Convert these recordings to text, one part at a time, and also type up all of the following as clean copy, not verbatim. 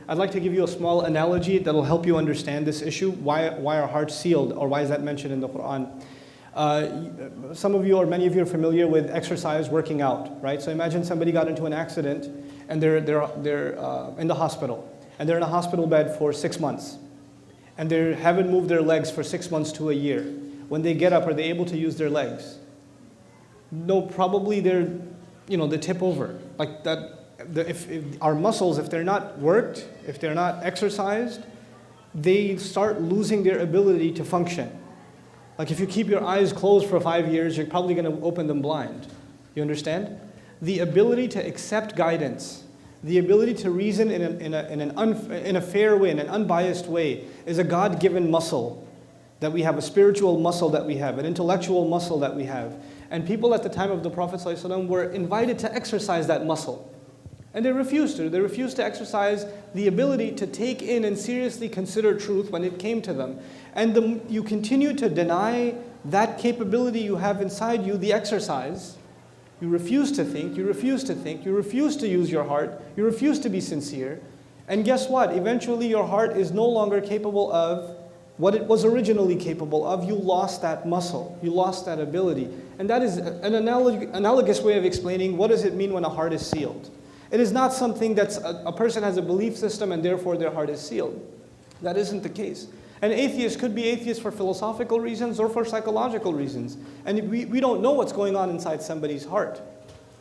I'd like to give you a small analogy that will help you understand this issue. Why are hearts sealed, or why is that mentioned in the Quran? Some of you or many of you are familiar with exercise, working out, right? So imagine somebody got into an accident and they're in the hospital, and they're in a hospital bed for 6 months, and they haven't moved their legs for 6 months to a year. When they get up, are they able to use their legs? No, probably they tip over. Like that. If our muscles, if they're not worked, if they're not exercised, they start losing their ability to function. Like if you keep your eyes closed for 5 years, you're probably going to open them blind. You understand? The ability to accept guidance, the ability to reason in a fair way, in an unbiased way, is a God-given muscle that we have, a spiritual muscle that we have, an intellectual muscle that we have. And people at the time of the Prophet ﷺ were invited to exercise that muscle. And they refused to. They refused to exercise the ability to take in and seriously consider truth when it came to them. And you continue to deny that capability you have inside you, the exercise. You refuse to think, you refuse to think, you refuse to use your heart, you refuse to be sincere. And guess what? Eventually your heart is no longer capable of what it was originally capable of. You lost that muscle, you lost that ability. And that is an analogous way of explaining what does it mean when a heart is sealed. It is not something that's a person has a belief system and therefore their heart is sealed. That isn't the case. An atheist could be atheist for philosophical reasons or for psychological reasons. And we don't know what's going on inside somebody's heart.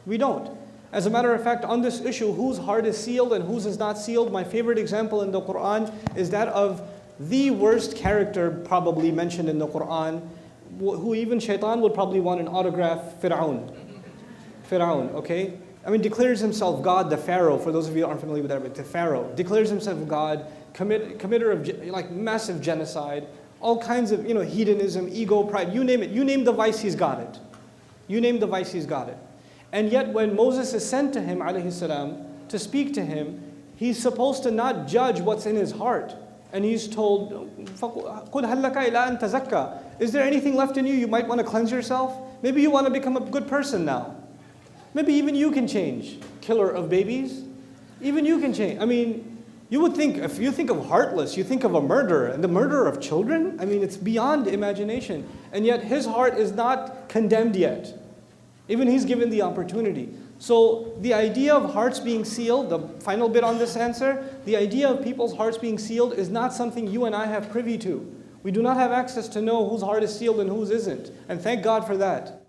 We don't. As a matter of fact, on this issue, whose heart is sealed and whose is not sealed, my favorite example in the Quran is that of the worst character probably mentioned in the Quran, who even shaitan would probably want an autograph, Fir'aun. Fir'aun, okay? I mean, declares himself God, the Pharaoh. For those of you who aren't familiar with Arabic, the Pharaoh declares himself God, committer of like massive genocide, all kinds of hedonism, ego, pride. You name it. You name the vice, he's got it. You name the vice, he's got it. And yet, when Moses is sent to him, alayhi salam, to speak to him, he's supposed to not judge what's in his heart, and he's told, "قُلْ هَلْ لَكَ إِلَىٰ أَن تَزَكَّى." Is there anything left in you? You might want to cleanse yourself. Maybe you want to become a good person now. Maybe even you can change. Killer of babies, even you can change. I mean, you would think, if you think of heartless, you think of a murderer, and the murderer of children? I mean, it's beyond imagination. And yet his heart is not condemned yet. Even he's given the opportunity. So the idea of hearts being sealed, the final bit on this answer, the idea of people's hearts being sealed is not something you and I have privy to. We do not have access to know whose heart is sealed and whose isn't. And thank God for that.